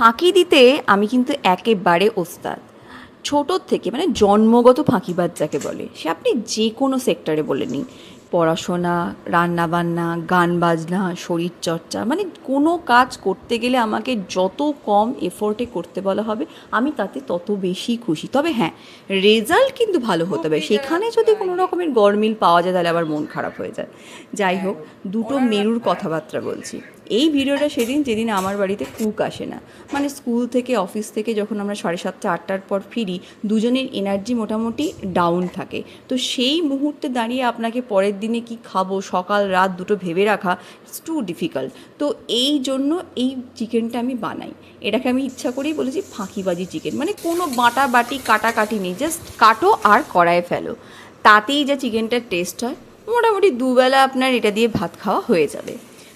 ফাঁকি দিতে আমি কিন্তু একেবারে ওস্তাদ। ছোটোর থেকে মানে জন্মগত ফাঁকিবাজ যাকে বলে, সে আপনি যে কোনো সেক্টরে বলে নিন, পড়াশোনা, রান্নাবান্না, গান বাজনা, শরীরচর্চা, মানে কোনো কাজ করতে গেলে আমাকে যত কম এফোর্টে করতে বলা হবে আমি তাতে তত বেশি খুশি। তবে হ্যাঁ, রেজাল্ট কিন্তু ভালো হতে হবে। সেখানে যদি কোনো রকমের গরমিল পাওয়া যায় তাহলে আবার মন খারাপ হয়ে যায়। যাই হোক, দুটো মেরুর কথাবার্তা বলছি। এই ভিডিওটা সেদিন যেদিন আমার বাড়িতে কুক আসে না, মানে স্কুল থেকে অফিস থেকে যখন আমরা 7:30 8টার পর ফিরি, দুজনের এনার্জি মোটামুটি ডাউন থাকে। তো সেই মুহূর্তে দাঁড়িয়ে আপনাকে পরের দিনে কি খাবো, সকাল রাত দুটো ভেবে রাখা, ইটস টু ডিফিকাল্ট। তো এই জন্য এই চিকেনটা আমি বানাই। এটাকে আমি ইচ্ছা করেই বলেছি ফাঁকিবাজি চিকেন, মানে কোনো বাটা বাটি কাটাকাটি নেই, জাস্ট কাটো আর কড়াইয়ে ফেলো। তাতেই যা চিকেনটার টেস্ট হয়, মোটামুটি দুবেলা আপনার এটা দিয়ে ভাত খাওয়া হয়ে যাবে।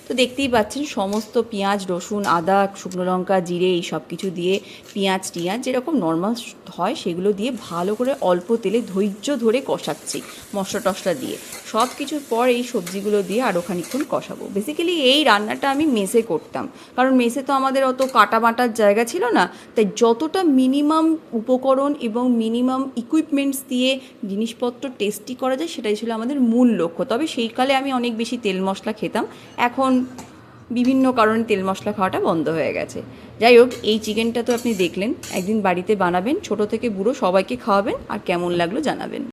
তো দেখতেই পাচ্ছেন সমস্ত পেঁয়াজ, রসুন, আদা, শুকনো লঙ্কা, জিরে এই সব কিছু দিয়ে, পেঁয়াজ টিয়াজ যেরকম নর্মাল হয় সেগুলো দিয়ে ভালো করে অল্প তেলে ধৈর্য ধরে কষাচ্ছি মশলা টশলা দিয়ে। সব কিছুর পর এই সবজিগুলো দিয়ে আরও খানিকক্ষণ কষাবো। বেসিক্যালি এই রান্নাটা আমি মেসে করতাম, কারণ মেসে তো আমাদের অত কাটা বাটার জায়গা ছিল না, তাই যতটা মিনিমাম উপকরণ এবং মিনিমাম ইকুইপমেন্টস দিয়ে জিনিসপত্র টেস্টি করা যায় সেটাই ছিল আমাদের মূল লক্ষ্য। তবে সেই কালে আমি অনেক বেশি তেল মশলা খেতাম, এখন বিভিন্ন কারণে তেল মশলা খাওয়াটা বন্ধ হয়ে গেছে। যাই হোক, এই চিকেনটা তো আপনি দেখলেন, একদিন বাড়িতে বানাবেন, ছোট থেকে বুড়ো সবাইকে খাওয়াবেন, আর কেমন লাগলো জানাবেন।